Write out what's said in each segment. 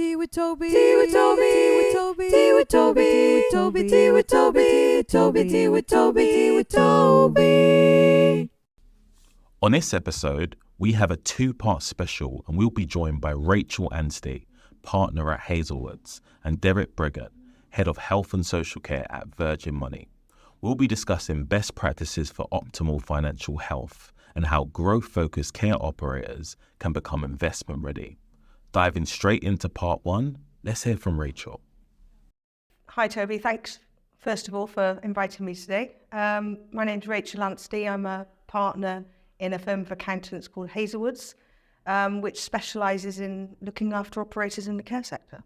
Tea with Tobi. Tea with Tobi. Tea with Tobi. Tea with Tobi. Tea with Tobi. Tea with Tobi. Tea with Tobi. Tea with Tobi. On this episode, we have a two-part special, and we'll be joined by Rachael Anstee, partner at Hazelwoods, and Derek Breingan, head of health and social care at Virgin Money. We'll be discussing best practices for optimal financial health and how growth-focused care operators can become investment ready. Diving straight into part one, let's hear from Rachael. Hi Toby, thanks first of all for inviting me today. My name's Rachael Anstee. I'm a partner in a firm of accountants called Hazelwoods, which specialises in looking after operators in the care sector.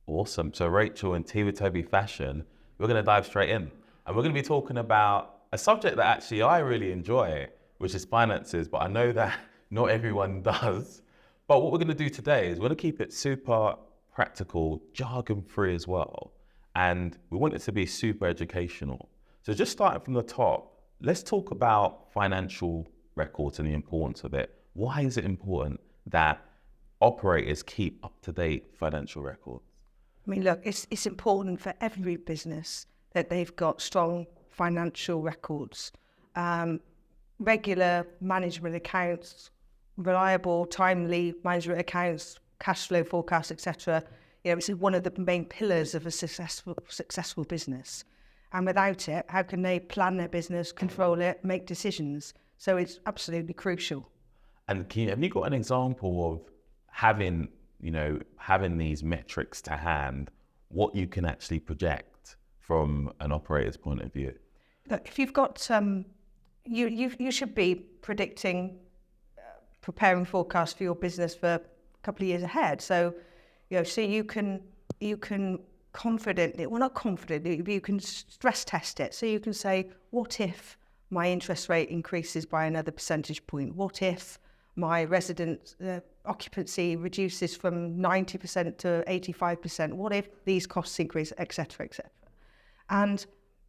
Awesome. So Rachael, in Tea with Tobi fashion, we're going to dive straight in. And we're going to be talking about a subject that actually I really enjoy, which is finances, but I know that not everyone does. But what we're going to do today is we're going to keep it super practical, jargon-free as well. And we want it to be super educational. So just starting from the top, let's talk about financial records and the importance of it. Why is it important that operators keep up-to-date financial records? I mean, look, it's important for every business that they've got strong financial records, regular management accounts, reliable, timely management accounts, cash flow forecasts, etc. It's one of the main pillars of a successful business. And without it, how can they plan their business, control it, make decisions? So it's absolutely crucial. And have you got an example of having these metrics to hand, what you can actually project from an operator's point of view? Look, if you've got, you should be predicting, preparing forecasts for your business for a couple of years ahead. So, so you can confidently, well not confidently, but you can stress test it. So you can say, what if my interest rate increases by another percentage point? What if my resident occupancy reduces from 90% to 85%? What if these costs increase, et cetera, et cetera? And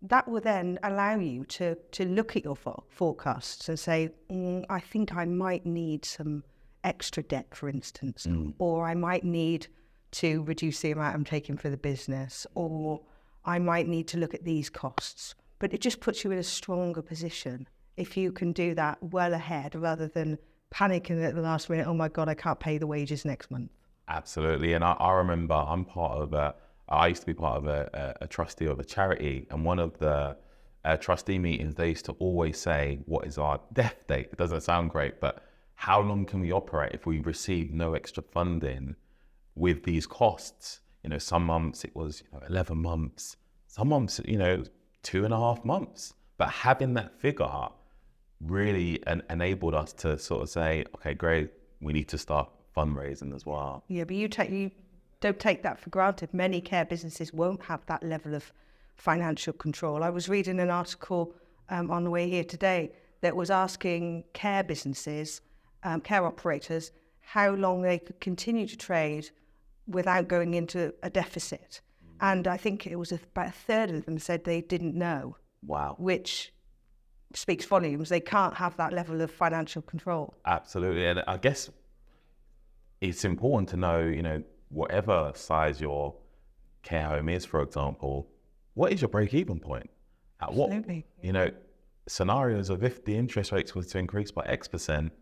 that will then allow you to look at your forecasts and say, I think I might need some extra debt, for instance, or I might need to reduce the amount I'm taking for the business, or I might need to look at these costs. But it just puts you in a stronger position if you can do that well ahead rather than panicking at the last minute, oh my God, I can't pay the wages next month. Absolutely. And I remember I used to be part of a trustee of a charity, and one of the trustee meetings, they used to always say, what is our death date? It doesn't sound great, but how long can we operate if we receive no extra funding with these costs? Some months it was 11 months, some months, 2.5 months. But having that figure really enabled us to sort of say, okay, great, we need to start fundraising as well. Yeah, but you don't take that for granted. Many care businesses won't have that level of financial control. I was reading an article on the way here today that was asking care businesses, care operators, how long they could continue to trade without going into a deficit. And I think it was about a third of them said they didn't know. Wow. Which speaks volumes. They can't have that level of financial control. Absolutely. And I guess it's important to know, whatever size your care home is, for example, what is your break-even point? At Absolutely. What, scenarios of if the interest rates was to increase by X percent,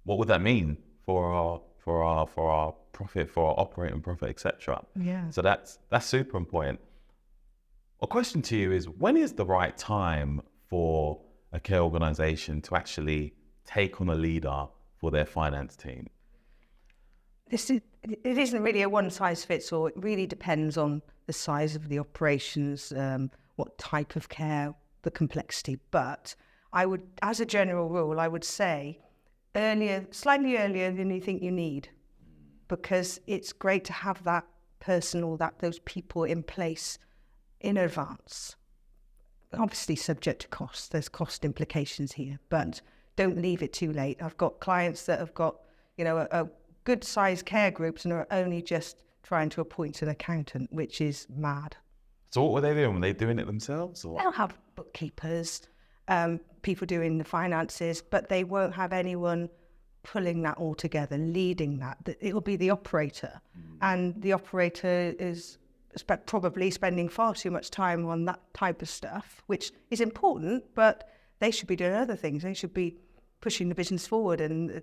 what would that mean for our profit, for our operating profit, etc.? Yeah. So that's super important. A question to you is, when is the right time for a care organization to actually take on a leader for their finance team? It isn't really a one-size-fits-all. It really depends on the size of the operations, what type of care, the complexity. But I would, as a general rule, I would say slightly earlier than you think you need, because it's great to have that person or those people in place in advance. Obviously subject to costs. There's cost implications here, but don't leave it too late. I've got clients that have got, a good sized care groups and are only just trying to appoint an accountant, which is mad. So what were they doing? Were they doing it themselves? Or? They'll have bookkeepers, people doing the finances, but they won't have anyone pulling that all together, leading that. It'll be the operator. and the operator is probably spending far too much time on that type of stuff, which is important, but they should be doing other things. They should be pushing the business forward and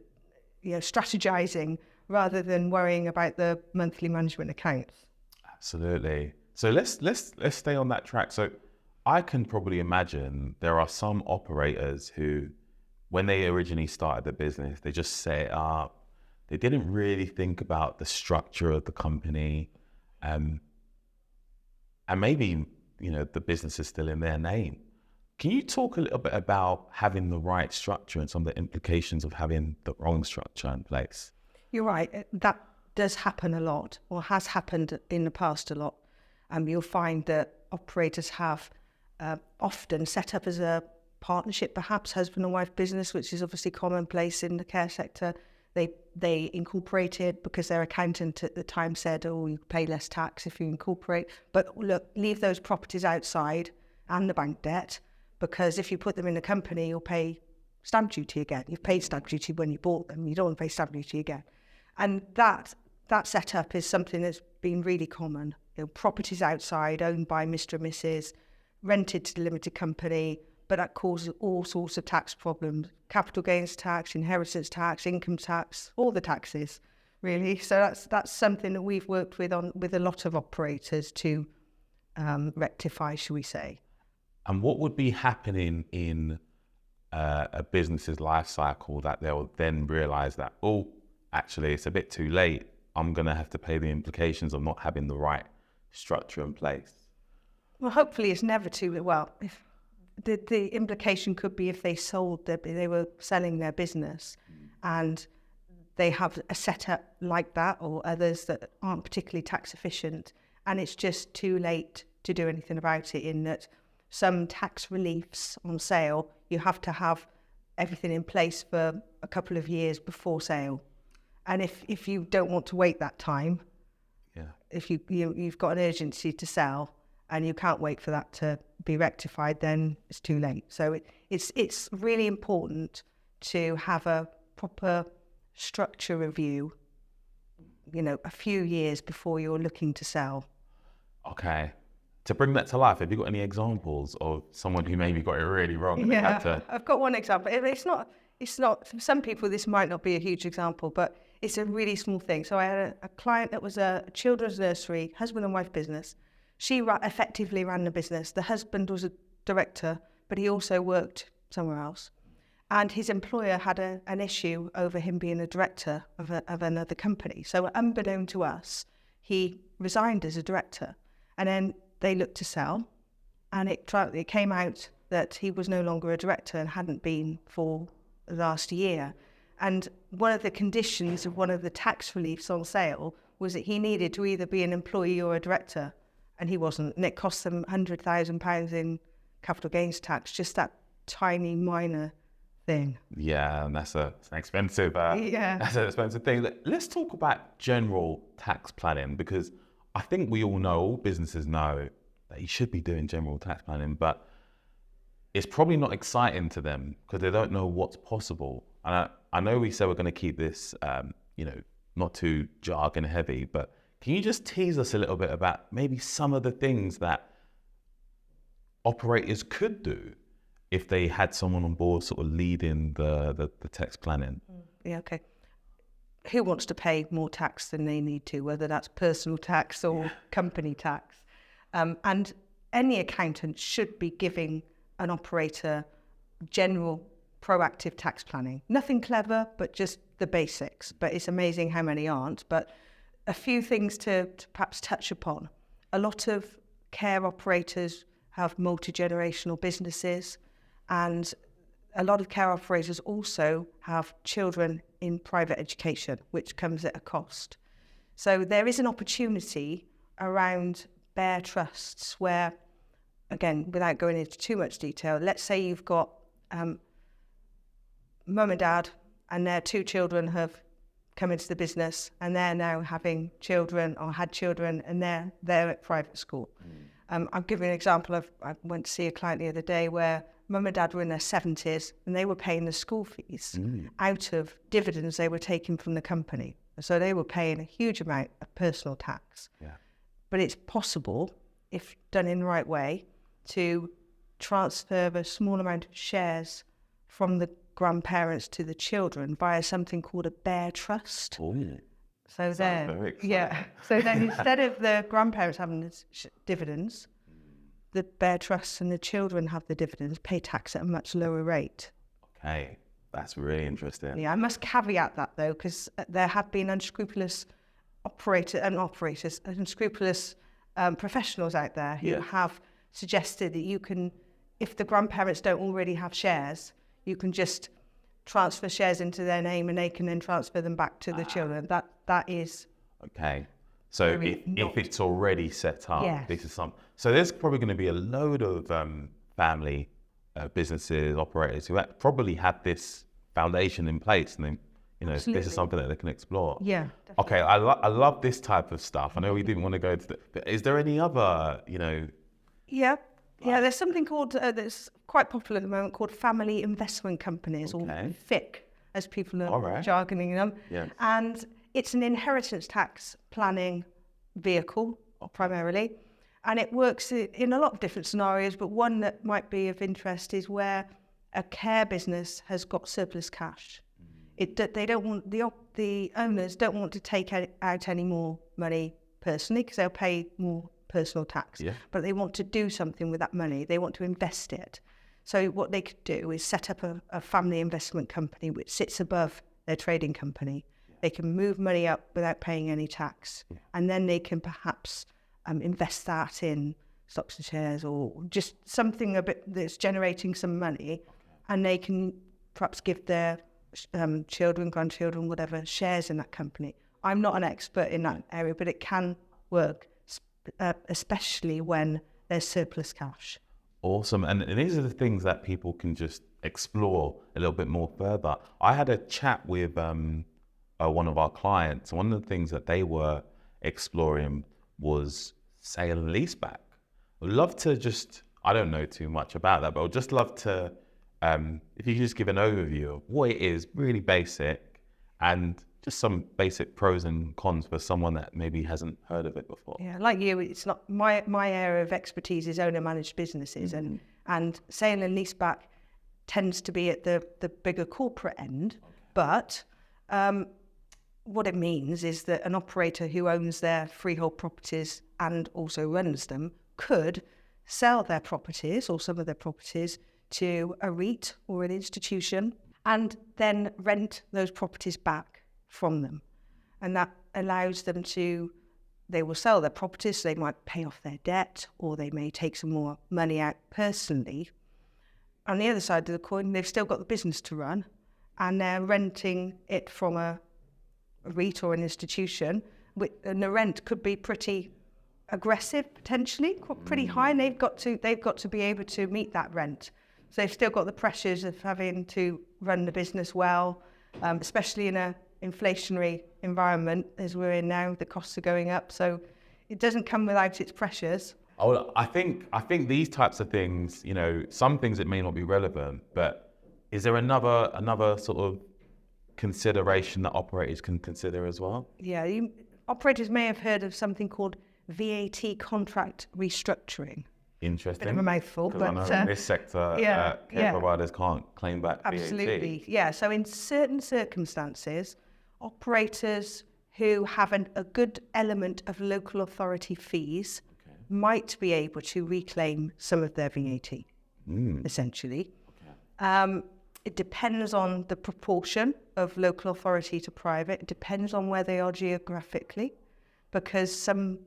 strategizing rather than worrying about the monthly management accounts. Absolutely. So let's stay on that track. So I can probably imagine there are some operators who, when they originally started the business, they just set it up. They didn't really think about the structure of the company. And maybe, the business is still in their name. Can you talk a little bit about having the right structure and some of the implications of having the wrong structure in place? You're right. That does happen a lot, or has happened in the past a lot. You'll find that operators have often set up as a partnership, perhaps husband and wife business, which is obviously commonplace in the care sector. They incorporated because their accountant at the time said, oh, you pay less tax if you incorporate. But look, leave those properties outside and the bank debt, because if you put them in the company, you'll pay stamp duty again. You've paid stamp duty when you bought them. You don't want to pay stamp duty again. And that setup is something that's been really common. Properties outside, owned by Mr. and Mrs., rented to the limited company, but that causes all sorts of tax problems. Capital gains tax, inheritance tax, income tax, all the taxes, really. So that's something that we've worked with a lot of operators to rectify, shall we say. And what would be happening in a business's life cycle that they'll then realize that, oh, actually, it's a bit too late. I'm going to have to pay the implications of not having the right structure in place? Well, hopefully it's never too late. Well, if the implication could be if they they were selling their business and they have a setup like that, or others that aren't particularly tax efficient, and it's just too late to do anything about it, in that some tax reliefs on sale, you have to have everything in place for a couple of years before sale. And if you don't want to wait that time, if you've got an urgency to sell and you can't wait for that to be rectified, then it's too late. So it's really important to have a proper structure review, a few years before you're looking to sell. Okay. To bring that to life, have you got any examples of someone who maybe got it really wrong? Yeah, I've got one example. It's not, for some people this might not be a huge example, but it's a really small thing. So I had a client that was a children's nursery, husband and wife business. She effectively ran the business. The husband was a director, but he also worked somewhere else. And his employer had an issue over him being a director of another company. So unbeknown to us, he resigned as a director. And then they looked to sell, and it came out that he was no longer a director and hadn't been for the last year. And one of the conditions of one of the tax reliefs on sale was that he needed to either be an employee or a director, and he wasn't. And it cost them £100,000 in capital gains tax, just that tiny minor thing. Yeah, and that's an expensive thing. Let's talk about general tax planning, because I think we all businesses know that you should be doing general tax planning, but it's probably not exciting to them because they don't know what's possible. And I know we said we're going to keep this, not too jargon heavy, but can you just tease us a little bit about maybe some of the things that operators could do if they had someone on board sort of leading the tax planning? Yeah, okay. Who wants to pay more tax than they need to, whether that's personal tax or company tax? And any accountant should be giving an operator general proactive tax planning. Nothing clever, but just the basics. But it's amazing how many aren't. But a few things to perhaps touch upon. A lot of care operators have multi-generational businesses, and a lot of care operators also have children in private education, which comes at a cost. So there is an opportunity around bare trusts where, again, without going into too much detail, let's say you've got mum and dad and their two children have come into the business and they're now having children or had children and they're at private school. I'll give you an example. I went to see a client the other day where mum and dad were in their 70s and they were paying the school fees out of dividends they were taking from the company. So they were paying a huge amount of personal tax. Yeah. But it's possible, if done in the right way, to transfer a small amount of shares from the grandparents to the children via something called a bare trust. Ooh. So then, very exciting. yeah. So then, instead of the grandparents having the dividends, the bare trusts and the children have the dividends, pay tax at a much lower rate. Okay, that's really interesting. Yeah, I must caveat that though, because there have been unscrupulous unscrupulous professionals out there who have suggested that you can, if the grandparents don't already have shares, you can just transfer shares into their name and they can then transfer them back to the children. That is okay. So if it's already set up, Yes. this is so there's probably going to be a load of family businesses, operators who probably have this foundation in place, and then, this is something that they can explore. Yeah. Okay, I love this type of stuff. I know we didn't want to go into but is there any other, Yeah. Yeah, there's something called, that's quite popular at the moment, called family investment companies, or FIC, as people are jargoning them. Yeah. And it's an inheritance tax planning vehicle, primarily. And it works in a lot of different scenarios, but one that might be of interest is where a care business has got surplus cash. They don't want, the owners don't want to take out any more money personally, because they'll pay more personal tax, but they want to do something with that money. They want to invest it. So what they could do is set up a family investment company which sits above their trading company. They can move money up without paying any tax, and then they can perhaps invest that in stocks and shares, or just something a bit that's generating some money, and they can perhaps give their children, grandchildren, whatever, shares in that company. I'm not an expert in that area, but it can work, especially when there's surplus cash. Awesome. And these are the things that people can just explore a little bit more further. I had a chat with one of our clients. One of the things that they were exploring was sale and leaseback. I'd love to I don't know too much about that, but I'd just love to, if you could just give an overview of what it is, really basic, and just some basic pros and cons for someone that maybe hasn't heard of it before. Yeah, like you, it's not my area of expertise is owner-managed businesses, and sale and leaseback tends to be at the bigger corporate end. But what it means is that an operator who owns their freehold properties and also runs them could sell their properties or some of their properties to a REIT or an institution, and then rent those properties back from them. And that allows them they will sell their properties, so they might pay off their debt, or they may take some more money out personally. On the other side of the coin, they've still got the business to run, and they're renting it from a REIT or an institution, and the rent could be pretty aggressive, potentially, pretty high, and they've got to be able to meet that rent. So they've still got the pressures of having to run the business well, especially in a inflationary environment as we're in now. The costs are going up, so it doesn't come without its pressures. Oh, I think these types of things, some things it may not be relevant, but is there another sort of consideration that operators can consider as well? Yeah, operators may have heard of something called VAT contract restructuring. Interesting. Bit of a mouthful, but I know in this sector, care providers can't claim back VAT. Absolutely, yeah. So in certain circumstances, operators who have a good element of local authority fees might be able to reclaim some of their VAT, essentially. It depends on the proportion of local authority to private. It depends on where they are geographically, because some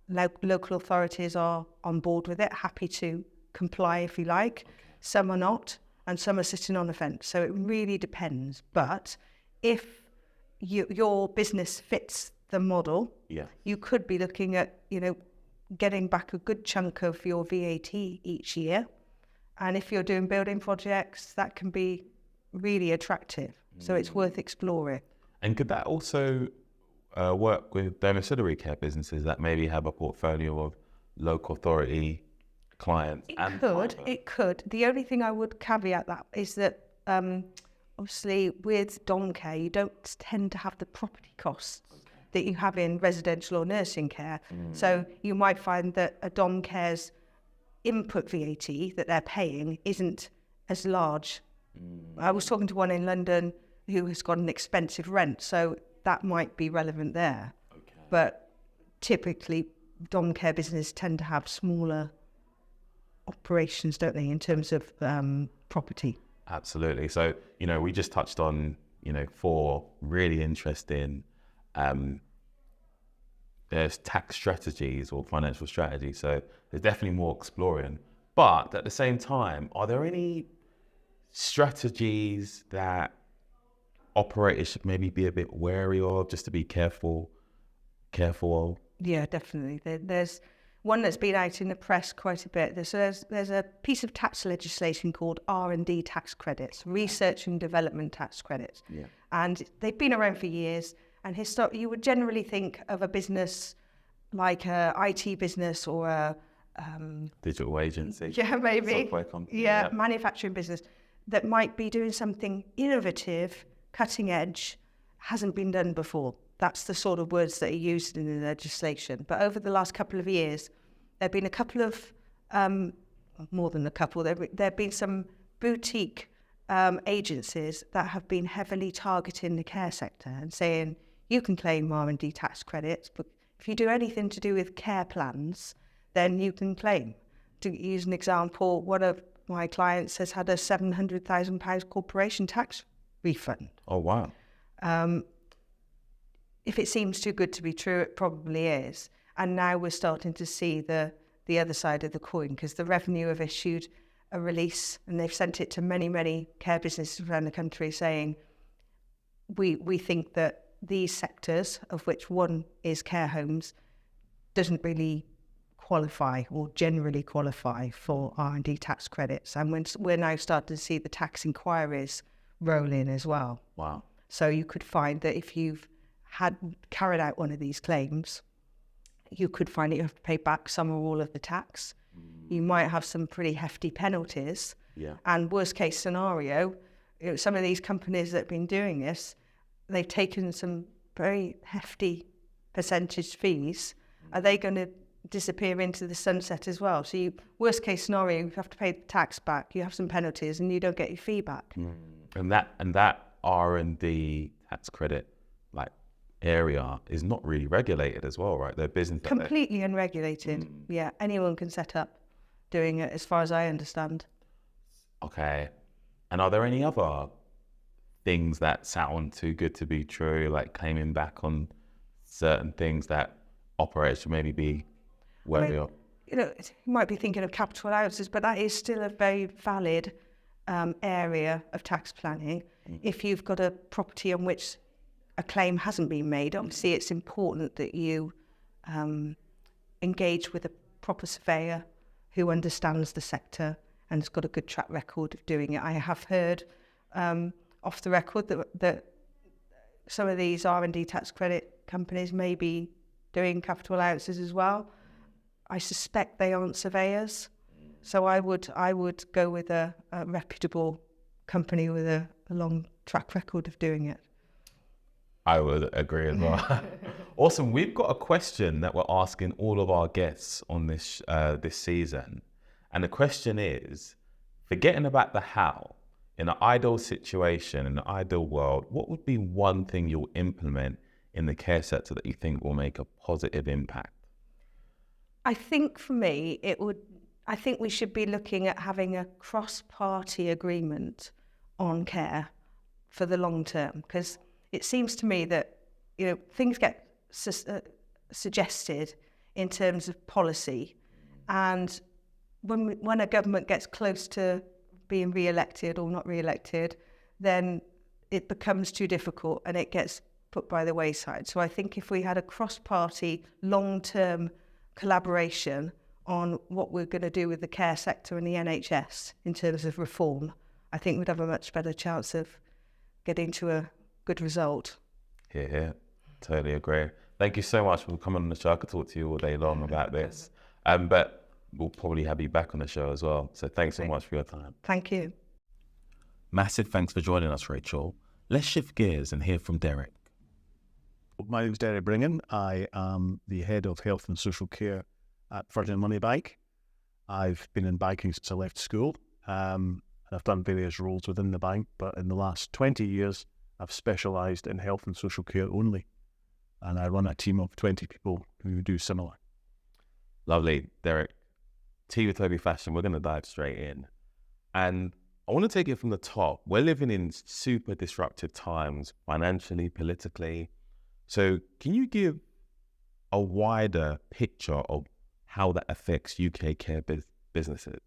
local authorities are on board with it, happy to comply if you like. Some are not, and some are sitting on the fence. So it really depends. But if your business fits the model, you could be looking at, getting back a good chunk of your VAT each year. And if you're doing building projects, that can be really attractive. So it's worth exploring. And could that also work with domiciliary care businesses that maybe have a portfolio of local authority clients? It could. The only thing I would caveat that is that obviously with dom care, you don't tend to have the property costs that you have in residential or nursing care. So you might find that a dom care's input VAT that they're paying isn't as large. I was talking to one in London who has got an expensive rent, so that might be relevant there. But typically, dom care businesses tend to have smaller operations, don't they, in terms of property? Absolutely. So, we just touched on, 4 really interesting there's tax strategies or financial strategies. So there's definitely more exploring. But at the same time, are there any strategies that operators should maybe be a bit wary of, just to be careful of? Yeah, definitely. There's one that's been out in the press quite a bit. There's a piece of tax legislation called R&D tax credits, research and development tax credits. Yeah. And they've been around for years. And you would generally think of a business like a IT business or a digital agency. Yeah, maybe. Software company. Yeah, manufacturing business that might be doing something innovative, cutting edge, hasn't been done before. That's the sort of words that are used in the legislation. But over the last couple of years, there have been a couple of, more than a couple, there have been some boutique agencies that have been heavily targeting the care sector and saying, you can claim R&D tax credits, but if you do anything to do with care plans, then you can claim. To use an example, one of my clients has had a £700,000 corporation tax refund. Oh, wow. If it seems too good to be true, it probably is. And now we're starting to see the other side of the coin, because the Revenue have issued a release and they've sent it to many, many care businesses around the country saying, we think that these sectors, of which one is care homes, doesn't really qualify or generally qualify for R&D tax credits. And we're now starting to see the tax inquiries roll in as well. Wow. So you could find that if you've carried out one of these claims, you could find that you have to pay back some or all of the tax. You might have some pretty hefty penalties. Yeah. And worst case scenario, some of these companies that have been doing this, they've taken some very hefty percentage fees. Are they going to disappear into the sunset as well? So worst case scenario, you have to pay the tax back, you have some penalties, and you don't get your fee back. And that R&D tax credit area is not really regulated as well, right? They're business completely unregulated. Yeah, anyone can set up doing it, as far as I understand. Okay. And are there any other things that sound too good to be true, like claiming back on certain things that operators should maybe be wary of? You might be thinking of capital allowances, but that is still a very valid area of tax planning. If you've got a property on which a claim hasn't been made, obviously it's important that you engage with a proper surveyor who understands the sector and has got a good track record of doing it. I have heard off the record that some of these R&D tax credit companies may be doing capital allowances as well. I suspect they aren't surveyors, so I would go with a reputable company with a long track record of doing it. I would agree as well. Awesome. We've got a question that we're asking all of our guests on this season. And the question is, forgetting about the how, in an ideal situation, in an ideal world, what would be one thing you'll implement in the care sector that you think will make a positive impact? I think for me, I think we should be looking at having a cross-party agreement on care for the long term, because it seems to me that things get suggested in terms of policy, and when a government gets close to being re-elected or not re-elected, then it becomes too difficult and it gets put by the wayside. So I think if we had a cross-party, long-term collaboration on what we're going to do with the care sector and the NHS in terms of reform, I think we'd have a much better chance of getting to a good result. Yeah, totally agree. Thank you so much for coming on the show. I could talk to you all day long about this, but we'll probably have you back on the show as well. So thanks so much for your time. Thank you. Massive thanks for joining us, Rachael. Let's shift gears and hear from Derek. My name is Derek Breingan. I am the head of health and social care at Virgin Money Bank. I've been in banking since I left school. I've done various roles within the bank, but in the last 20 years, I've specialised in health and social care only. And I run a team of 20 people who do similar. Lovely, Derek. Tea with Tobi Fashion, we're going to dive straight in. And I want to take it from the top. We're living in super disruptive times, financially, politically. So can you give a wider picture of how that affects UK care businesses?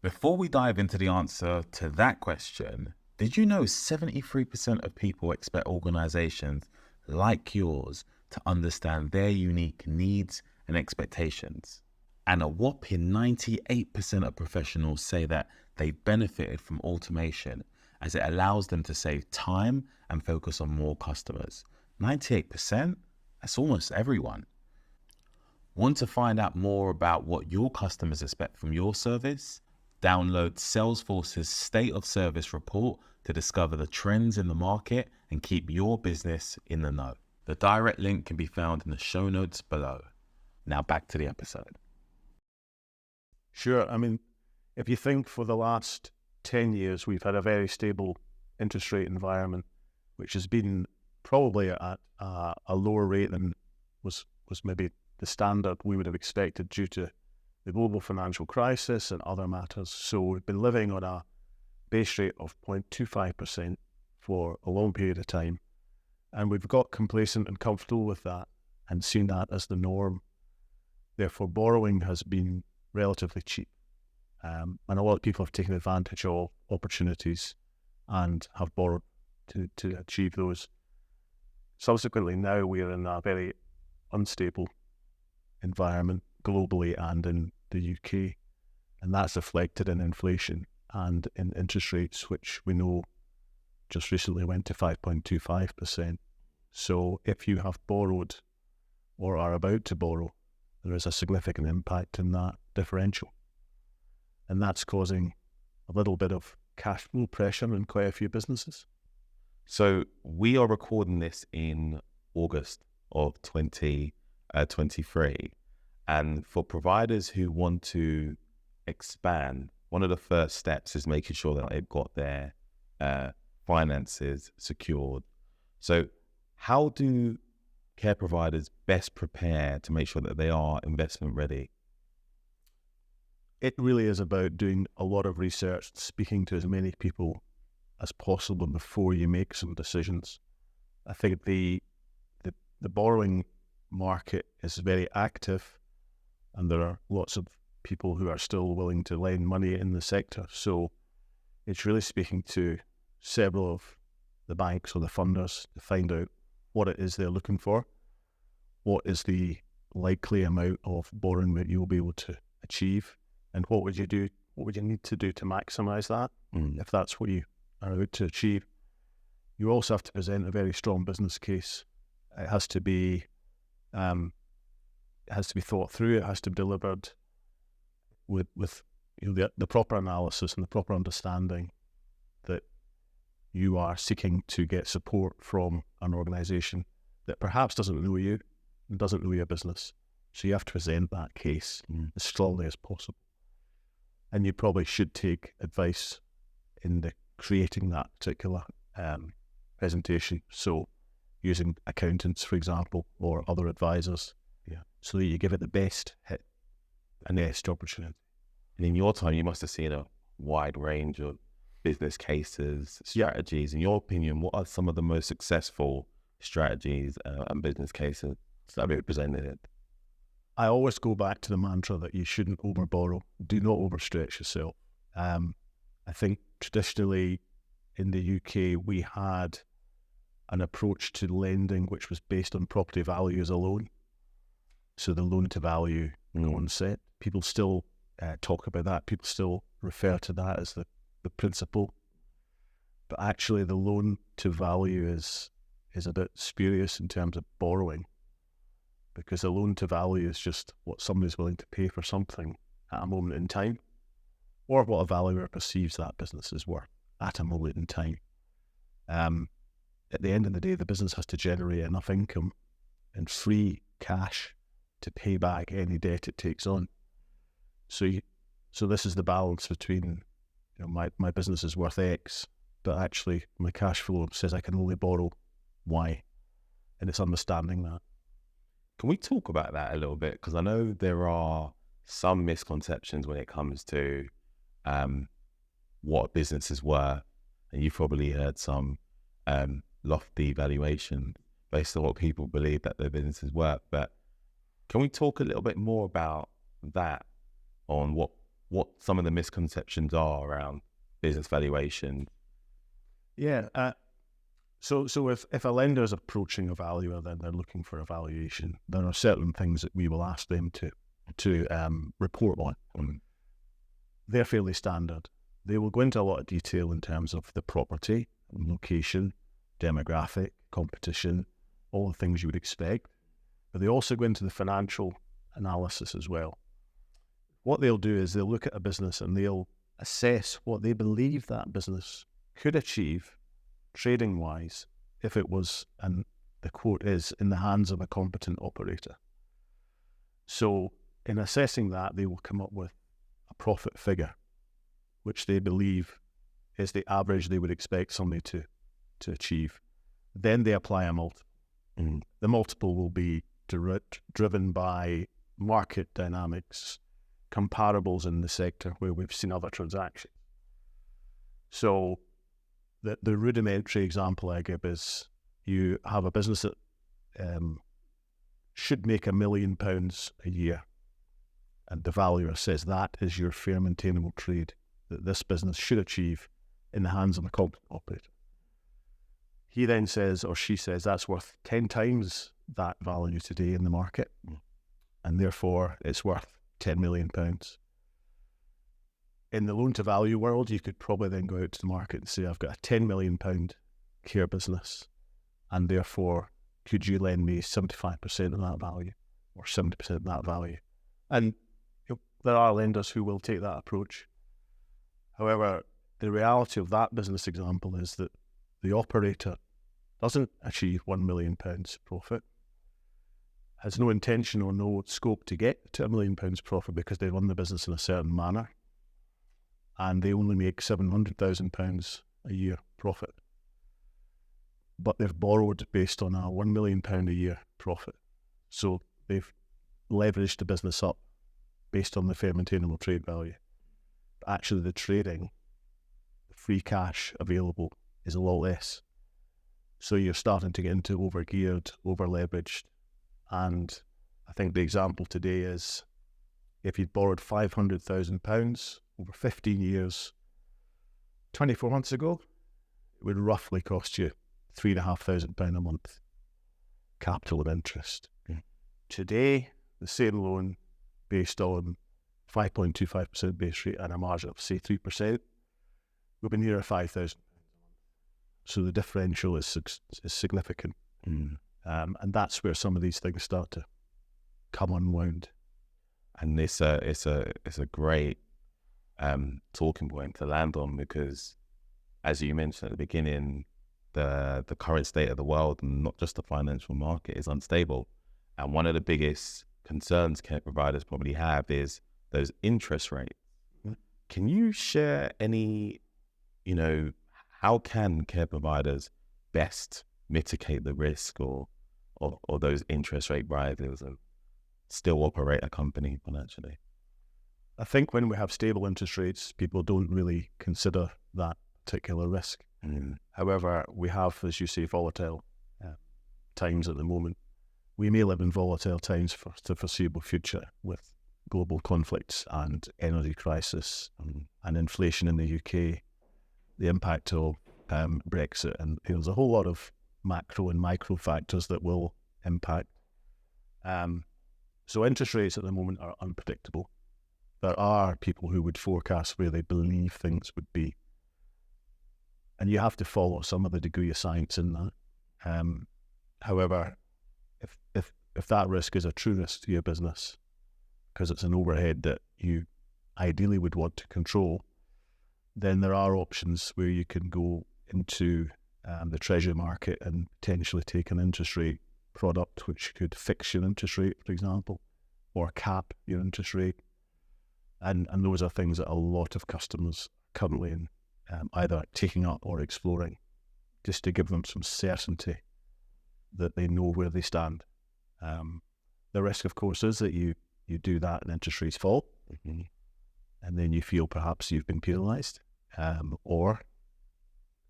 Before we dive into the answer to that question, did you know 73% of people expect organizations like yours to understand their unique needs and expectations? And a whopping 98% of professionals say that they benefited from automation as it allows them to save time and focus on more customers. 98%? That's almost everyone. Want to find out more about what your customers expect from your service? Download Salesforce's State of Service report to discover the trends in the market and keep your business in the know. The direct link can be found in the show notes below. Now back to the episode. Sure. I mean, if you think for the last 10 years, we've had a very stable interest rate environment, which has been probably at a lower rate than was maybe the standard we would have expected due to the global financial crisis and other matters. So we've been living on a base rate of 0.25% for a long period of time. And we've got complacent and comfortable with that and seen that as the norm. Therefore, borrowing has been relatively cheap. And a lot of people have taken advantage of opportunities and have borrowed to achieve those. Subsequently, now we're in a very unstable environment globally and in the UK, and that's reflected in inflation and in interest rates, which we know just recently went to 5.25%. So if you have borrowed or are about to borrow, there is a significant impact in that differential. And that's causing a little bit of cash flow pressure in quite a few businesses. So we are recording this in August of 2023. And for providers who want to expand, one of the first steps is making sure that they've got their finances secured. So how do care providers best prepare to make sure that they are investment ready? It really is about doing a lot of research, speaking to as many people as possible before you make some decisions. I think the borrowing market is very active, and there are lots of people who are still willing to lend money in the sector. So it's really speaking to several of the banks or the funders to find out what it is they're looking for, what is the likely amount of borrowing that you'll be able to achieve, and what would you need to do to maximize that, if that's what you are out to achieve. You also have to present a very strong business case. It has to be thought through. It has to be delivered with the proper analysis and the proper understanding that you are seeking to get support from an organisation that perhaps doesn't know you and doesn't know your business. So you have to present that case as strongly as possible. And you probably should take advice in the creating that particular presentation. So using accountants, for example, or other advisors, so that you give it the best hit and the best opportunity. And in your time, you must have seen a wide range of business cases, strategies. In your opinion, what are some of the most successful strategies and business cases that have been presented? I always go back to the mantra that you shouldn't overborrow. Do not overstretch yourself. I think traditionally in the UK, we had an approach to lending which was based on property values alone. So the loan to value concept, people still talk about that. People still refer to that as the principle. But actually the loan to value is a bit spurious in terms of borrowing, because a loan to value is just what somebody's willing to pay for something at a moment in time, or what a valuer perceives that business is worth at a moment in time. At the end of the day, the business has to generate enough income and free cash to pay back any debt it takes on. So this is the balance between, my business is worth X, but actually my cash flow says I can only borrow Y, and it's understanding that. Can we talk about that a little bit? Because I know there are some misconceptions when it comes to what a business is worth, and you've probably heard some lofty valuation based on what people believe that their business is worth. But can we talk a little bit more about that, on what some of the misconceptions are around business valuation? Yeah. So if a lender is approaching a valuer, then they're looking for a valuation. There are certain things that we will ask them to report on. They're fairly standard. They will go into a lot of detail in terms of the property, location, demographic, competition, all the things you would expect. But they also go into the financial analysis as well. What they'll do is they'll look at a business and they'll assess what they believe that business could achieve trading-wise if it was, and the quote is, in the hands of a competent operator. So in assessing that, they will come up with a profit figure, which they believe is the average they would expect somebody to achieve. Then they apply a multiple. The multiple will be driven by market dynamics, comparables in the sector where we've seen other transactions. So the rudimentary example I give is you have a business that should make £1 million a year, and the valuer says that is your fair maintainable trade that this business should achieve in the hands of a competent operator. He then says, or she says, that's worth 10 times that value today in the market, and therefore it's worth £10 million. In the loan-to-value world, you could probably then go out to the market and say, I've got a £10 million care business, and therefore, could you lend me 75% of that value, or 70% of that value? And there are lenders who will take that approach. However, the reality of that business example is that the operator doesn't achieve £1 million profit, has no intention or no scope to get to £1 million profit because they run the business in a certain manner, and they only make £700,000 a year profit. But they've borrowed based on a £1 million a year profit. So they've leveraged the business up based on the fair maintainable trade value. But actually the trading, the free cash available is a lot less. So you're starting to get into over-geared, over-leveraged. And I think the example today is if you'd borrowed £500,000 over 15 years, 24 months ago, it would roughly cost you £3,500 a month, capital and interest. Today, the same loan based on 5.25% base rate and a margin of, say, 3%, we've been near £5,000. So the differential is significant. And that's where some of these things start to come unwound. And it's a great talking point to land on, because as you mentioned at the beginning, the current state of the world, and not just the financial market, is unstable. And one of the biggest concerns care providers probably have is those interest rates. Can you share any, how can care providers best mitigate the risk or those interest rate rises and still operate a company financially? I think when we have stable interest rates, people don't really consider that particular risk. However, we have, as you say, volatile times at the moment. We may live in volatile times for the foreseeable future with global conflicts and energy crisis and inflation in the UK, the impact of Brexit, and there's a whole lot of macro and micro factors that will impact. So interest rates at the moment are unpredictable. There are people who would forecast where they believe things would be, and you have to follow some of the degree of science in that. However, if that risk is a true risk to your business, because it's an overhead that you ideally would want to control, then there are options where you can go into the treasury market and potentially take an interest rate product which could fix your interest rate, for example, or cap your interest rate. And those are things that a lot of customers currently in, either taking up or exploring, just to give them some certainty that they know where they stand. The risk, of course, is that you do that and interest rates fall, and then you feel perhaps you've been penalised, or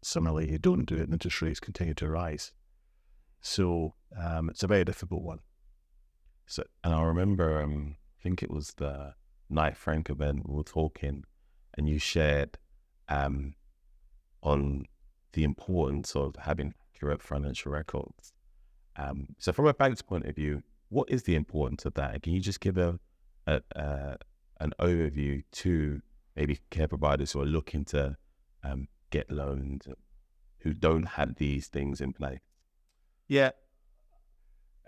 similarly, you don't do it and interest rates continue to rise. So it's a very difficult one. So, and I remember, I think it was the Knight Frank event, we were talking, and you shared on the importance of having accurate financial records. So from a bank's point of view, what is the importance of that? Can you just give an overview to maybe care providers who are looking to get loans, who don't have these things in place? Yeah,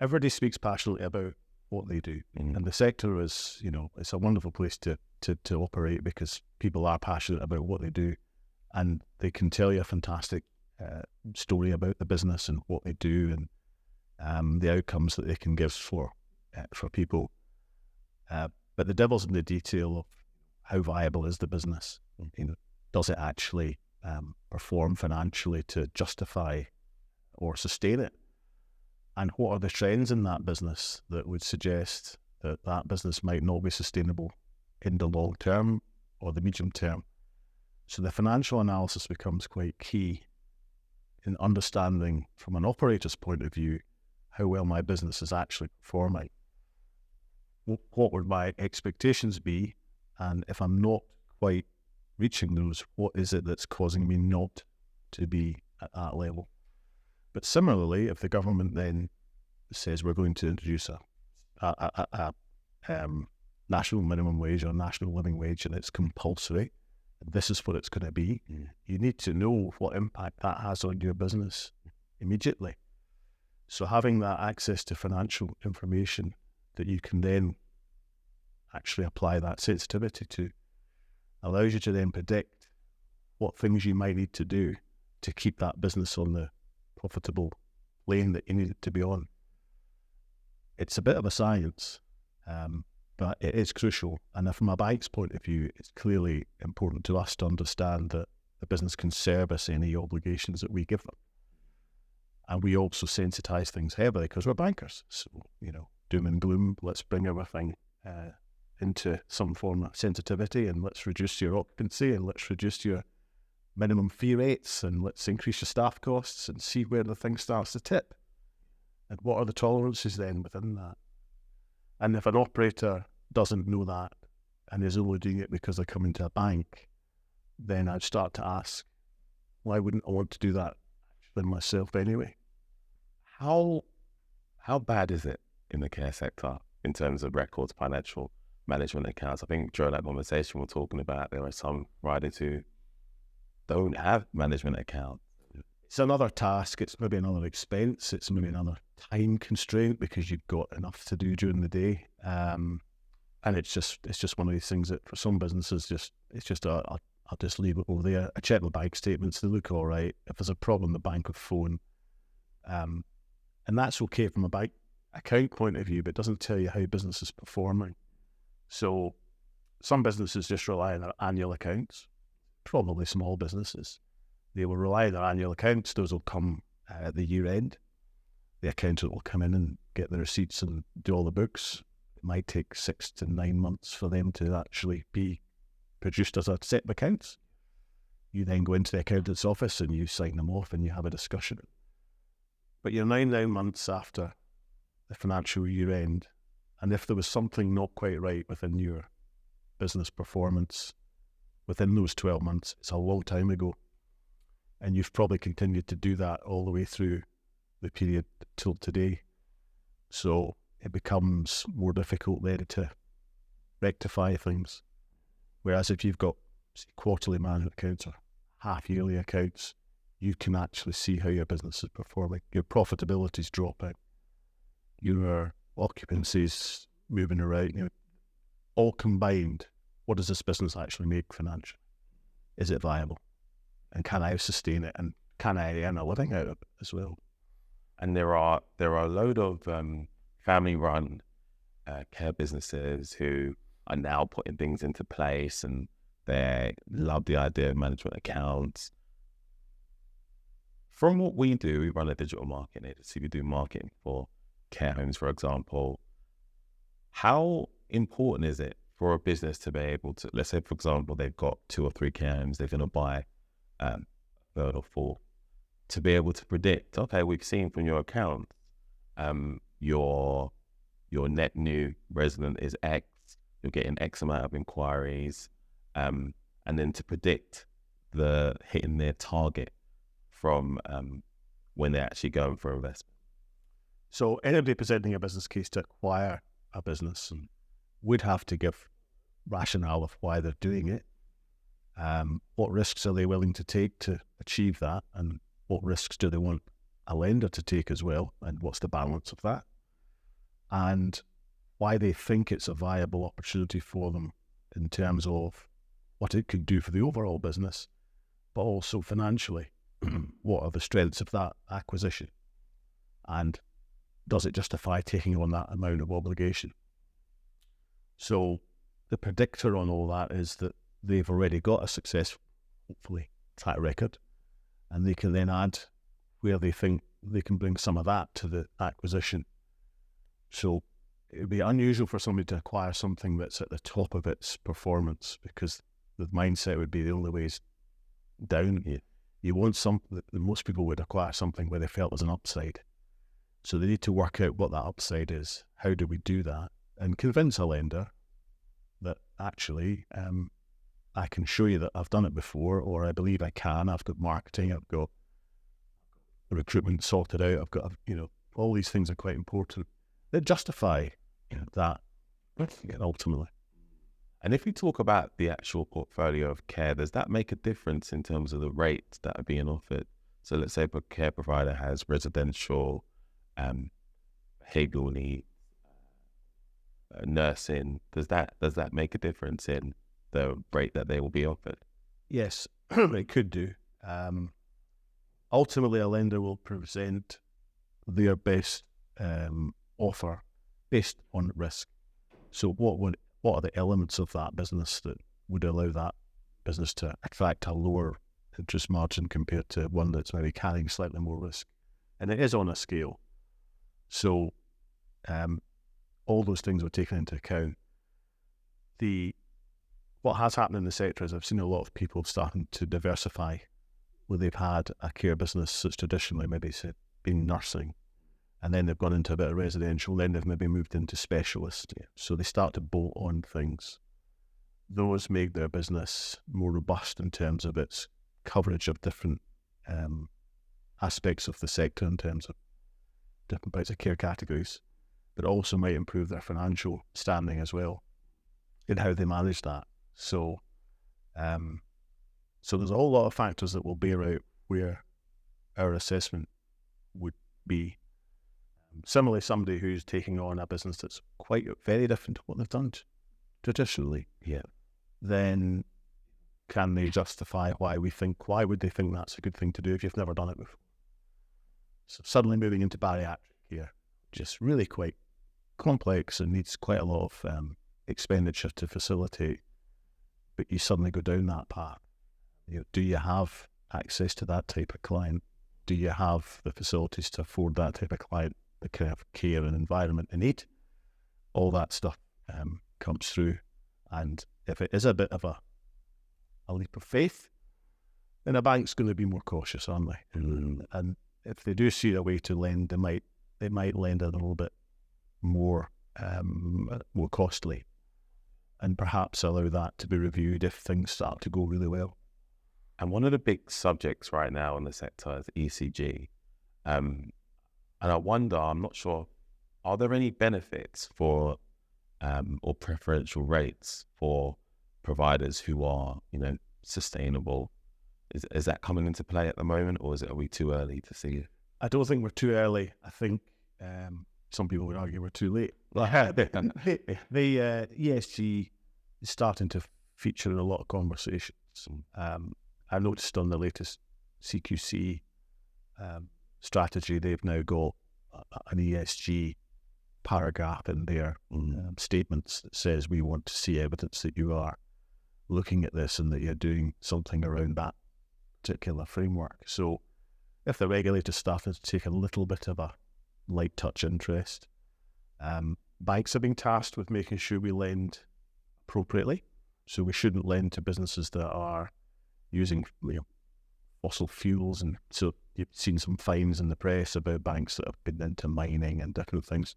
everybody speaks passionately about what they do, and the sector is, it's a wonderful place to operate because people are passionate about what they do, and they can tell you a fantastic story about the business and what they do and the outcomes that they can give for people. But the devil's in the detail of how viable is the business. Does it actually perform financially to justify or sustain it? And what are the trends in that business that would suggest that that business might not be sustainable in the long term or the medium term? So the financial analysis becomes quite key in understanding from an operator's point of view how well my business is actually performing. What would my expectations be? And if I'm not quite reaching those, what is it that's causing me not to be at that level? But similarly, if the government then says we're going to introduce a national minimum wage or national living wage and it's compulsory, this is what it's going to be, you need to know what impact that has on your business immediately. So having that access to financial information that you can then actually apply that sensitivity to allows you to then predict what things you might need to do to keep that business on the profitable lane that you need it to be on. It's a bit of a science, but it is crucial. And from a bank's point of view, it's clearly important to us to understand that the business can service any obligations that we give them. And we also sensitize things heavily because we're bankers. So, doom and gloom, let's bring everything into some form of sensitivity, and let's reduce your occupancy, and let's reduce your minimum fee rates, and let's increase your staff costs and see where the thing starts to tip. And what are the tolerances then within that? And if an operator doesn't know that and is only doing it because they're coming to a bank, then I'd start to ask, why wouldn't I want to do that actually myself anyway? How bad is it in the care sector in terms of records, financial management accounts? I think during that conversation we're talking about there are some riders who don't have management accounts. It's another task, it's maybe another expense, it's maybe another time constraint because you've got enough to do during the day. And it's just one of these things that for some businesses I'll just leave it over there. I check the bank statements, they look all right. If there's a problem, the bank will phone. And that's okay from a bank account point of view, but it doesn't tell you how business is performing. So some businesses just rely on their annual accounts, probably small businesses. They will rely on their annual accounts. Those will come at the year end. The accountant will come in and get the receipts and do all the books. It might take 6 to 9 months for them to actually be produced as a set of accounts. You then go into the accountant's office and you sign them off and you have a discussion. But you're 9 months after the financial year end, and if there was something not quite right within your business performance within those 12 months, it's a long time ago. And you've probably continued to do that all the way through the period till today. So it becomes more difficult then to rectify things. Whereas if you've got quarterly management accounts or half-yearly accounts, you can actually see how your business is performing. Your profitability is dropping. Your occupancy is moving around. All combined, what does this business actually make financially? is it viable? And can I sustain it? And can I earn a living out of it as well? And there are a load of family-run care businesses who are now putting things into place, and they love the idea of management accounts. From what we do, we run a digital marketing agency. We do marketing for care homes, for example. How important is it for a business to be able to, let's say, for example, they've got 2 or 3 care homes, they're going to buy a third or 4, to be able to predict, okay, we've seen from your account, your net new resident is X, you're getting X amount of inquiries, and then to predict the hitting their target from when they're actually going for investment. So anybody presenting a business case to acquire a business would have to give rationale of why they're doing it. What risks are they willing to take to achieve that? And what risks do they want a lender to take as well? And what's the balance of that? And why they think it's a viable opportunity for them in terms of what it could do for the overall business, but also financially. What are the strengths of that acquisition? And does it justify taking on that amount of obligation? So the predictor on all that is that they've already got a successful, hopefully, track record, and they can then add where they think they can bring some of that to the acquisition. So it would be unusual for somebody to acquire something that's at the top of its performance, because the mindset would be the only way is down. You want something, most people would acquire something where they felt there's an upside. So they need to work out what that upside is. How do we do that? And convince a lender that actually I can show you that I've done it before, or I believe I can. I've got marketing, I've got recruitment sorted out, I've got, all these things are quite important. They justify that ultimately. And if we talk about the actual portfolio of care, does that make a difference in terms of the rates that are being offered? So let's say a care provider has residential, behavioural needs, nursing. Does that make a difference in the rate that they will be offered? Yes, it could do. Ultimately, a lender will present their best offer based on risk. So what are the elements of that business that would allow that business to attract a lower interest margin compared to one that's maybe carrying slightly more risk? And it is on a scale. So all those things were taken into account. What has happened in the sector is I've seen a lot of people starting to diversify, where they've had a care business that's traditionally maybe been nursing, and then they've gone into a bit of residential, then they've maybe moved into specialist. So they start to bolt on things. Those make their business more robust in terms of its coverage of different aspects of the sector in terms of different types of care categories, but also might improve their financial standing as well in how they manage that. So there's a whole lot of factors that will bear out where our assessment would be. Similarly, somebody who's taking on a business that's quite very different to what they've done traditionally, then can they justify why would they think that's a good thing to do if you've never done it before? So suddenly moving into bariatric care, just really quite complex and needs quite a lot of expenditure to facilitate, but you suddenly go down that path. Do you have access to that type of client? Do you have the facilities to afford that type of client, the kind of care and environment they need? All that stuff comes through. And if it is a bit of a leap of faith, then a bank's going to be more cautious, aren't they? Mm-hmm. And if they do see a way to lend, they might lend a little bit more costly, and perhaps allow that to be reviewed if things start to go really well. And one of the big subjects right now in the sector is ECG. And I wonder, I'm not sure, are there any benefits for or preferential rates for providers who are, sustainable? Is that coming into play at the moment, or are we too early to see it? I don't think we're too early. I think some people would argue we're too late. The ESG is starting to feature in a lot of conversations. I noticed on the latest CQC strategy, they've now got an ESG paragraph in their statements that says we want to see evidence that you are looking at this and that you're doing something around that particular framework. So if the regulator started to take a little bit of a light touch interest, banks have been tasked with making sure we lend appropriately. So we shouldn't lend to businesses that are using fossil fuels. And so you've seen some fines in the press about banks that have been into mining and different things.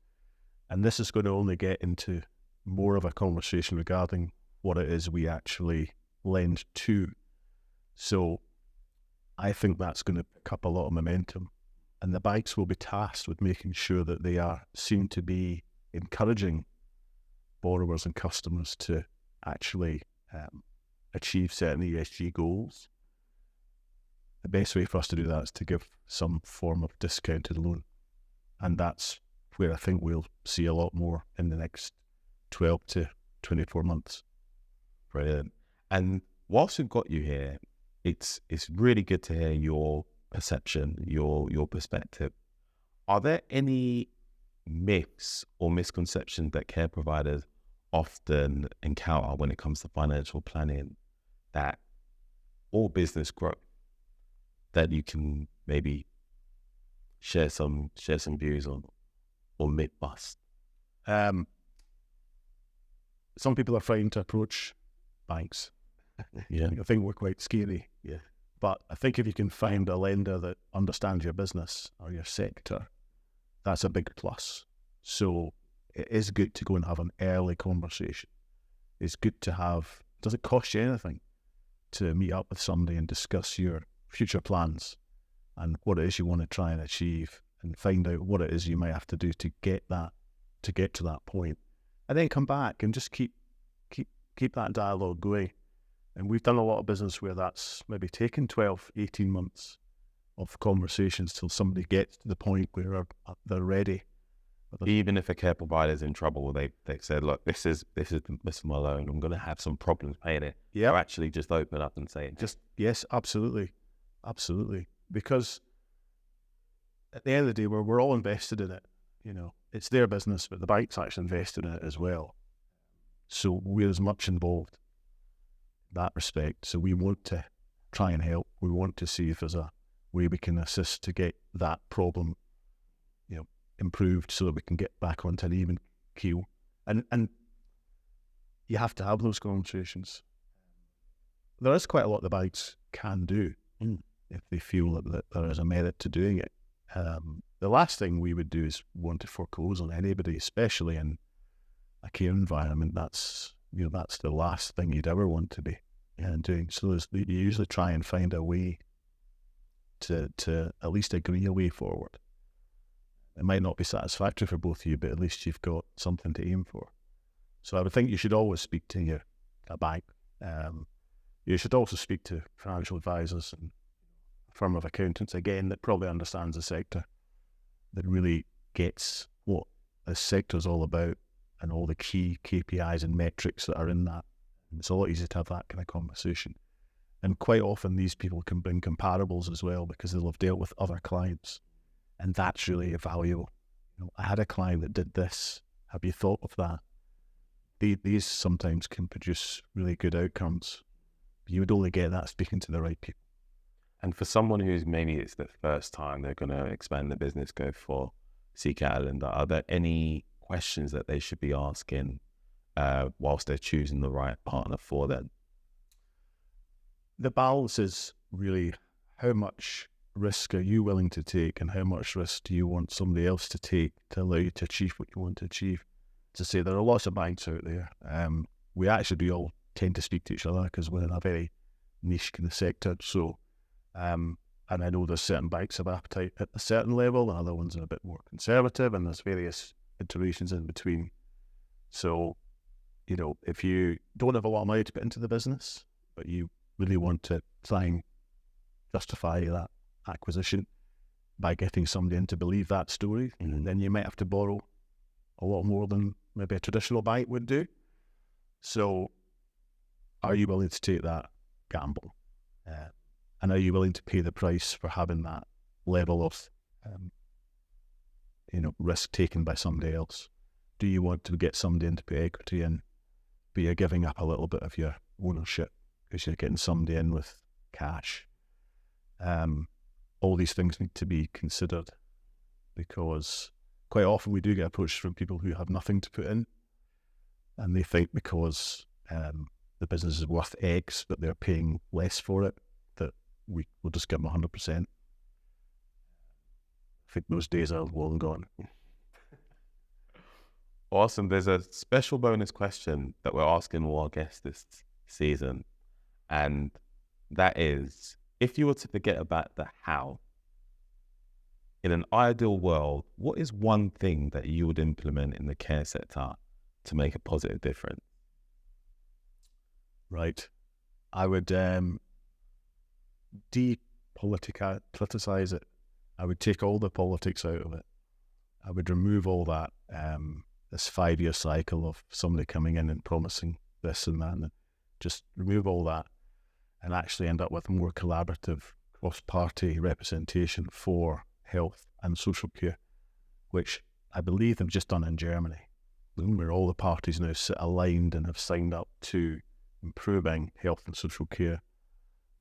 And this is going to only get into more of a conversation regarding what it is we actually lend to. So I think that's going to pick up a lot of momentum. And the banks will be tasked with making sure that they are seen to be encouraging borrowers and customers to actually achieve certain ESG goals. The best way for us to do that is to give some form of discounted loan. And that's where I think we'll see a lot more in the next 12 to 24 months. Brilliant. And whilst we've got you here, it's really good to hear your perception, your perspective. Are there any myths or misconceptions that care providers often encounter when it comes to financial planning that all business growth that you can maybe share some views on or myth bust? Some people are fine to approach banks. Yeah. I think we're quite scary. Yeah. But I think if you can find a lender that understands your business or your sector, that's a big plus. So it is good to go and have an early conversation. It's good to have, does it cost you anything to meet up with somebody and discuss your future plans and what it is you want to try and achieve and find out what it is you might have to do to get to that point, and then come back and just keep that dialogue going. And we've done a lot of business where that's maybe taken 12, 18 months of conversations till somebody gets to the point where they're ready. Even if a care provider is in trouble, they said, look, this is my loan, I'm going to have some problems paying it. Yeah. Or actually just open up and say, Yes, absolutely. Because at the end of the day, we're all invested in it. It's their business, but the bank's actually invested in it as well. So we're as much involved in that respect. So we want to try and help. We want to see if there's a way we can assist to get that problem, improved so that we can get back onto an even keel. And you have to have those conversations. There is quite a lot the banks can do if they feel that there is a merit to doing it. The last thing we would do is want to foreclose on anybody, especially in a care environment. That's the last thing you'd ever want to be doing. So you usually try and find a way to at least agree a way forward. It might not be satisfactory for both of you, but at least you've got something to aim for. So I would think you should always speak to a bank. You should also speak to financial advisors and a firm of accountants, again, that probably understands the sector, that really gets what this sector is all about and all the key KPIs and metrics that are in that. And it's a lot easier to have that kind of conversation. And quite often these people can bring comparables as well because they'll have dealt with other clients. And that's really valuable. I had a client that did this. Have you thought of that? These sometimes can produce really good outcomes. You would only get that speaking to the right people. And for someone who's maybe it's the first time they're going to expand the business, seek out a lender, are there any questions that they should be asking whilst they're choosing the right partner for them? The balance is really how much risk are you willing to take and how much risk do you want somebody else to take to allow you to achieve what you want to achieve. To say there are lots of banks out there. We actually do all tend to speak to each other because we're in a very niche kind of sector. So, and I know there's certain banks have appetite at a certain level and other ones are a bit more conservative, and there's various iterations in between. So, if you don't have a lot of money to put into the business, but you really want to try and justify that acquisition by getting somebody in to believe that story, then you might have to borrow a lot more than maybe a traditional bank would do. So are you willing to take that gamble? And are you willing to pay the price for having that level of, risk taken by somebody else? Do you want to get somebody in to put equity in, but you're giving up a little bit of your ownership because you're getting somebody in with cash? All these things need to be considered, because quite often we do get approached from people who have nothing to put in, and they think because the business is worth X, but they're paying less for it, that we will just give them 100%. I think those days are long gone. Awesome. There's a special bonus question that we're asking all our guests this season, and that is, if you were to forget about the how, in an ideal world, what is one thing that you would implement in the care sector to make a positive difference? Right. I would depoliticize it. I would take all the politics out of it. I would remove all that, this 5-year cycle of somebody coming in and promising this and that, and just remove all that and actually end up with more collaborative cross-party representation for health and social care, which I believe they've just done in Germany, where all the parties now sit aligned and have signed up to improving health and social care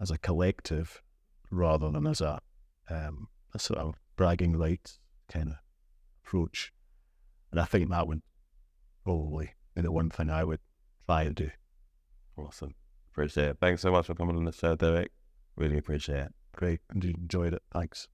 as a collective rather than as a sort of bragging rights kind of approach. And I think that would probably be the one thing I would try and do. Awesome. Appreciate it. Thanks so much for coming on the show, Derek. Really appreciate it. Great. And you enjoyed it. Thanks.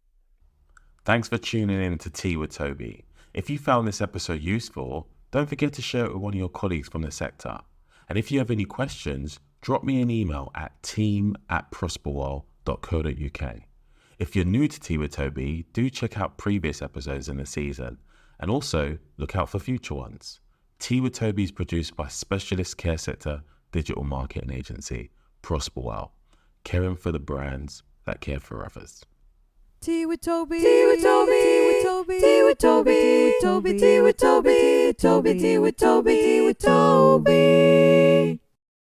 Thanks for tuning in to Tea with Toby. If you found this episode useful, don't forget to share it with one of your colleagues from the sector. And if you have any questions, drop me an email at team@prosperwell.co.uk. If you're new to Tea with Toby, do check out previous episodes in the season, and also look out for future ones. Tea with Toby is produced by specialist care sector digital marketing agency Prosperwell, caring for the brands that care for others. Tea with Toby, tea with Toby, tea with Toby, tea with Toby, tea with Toby, tea with Toby, tea with Toby, tea with Toby, tea with Toby.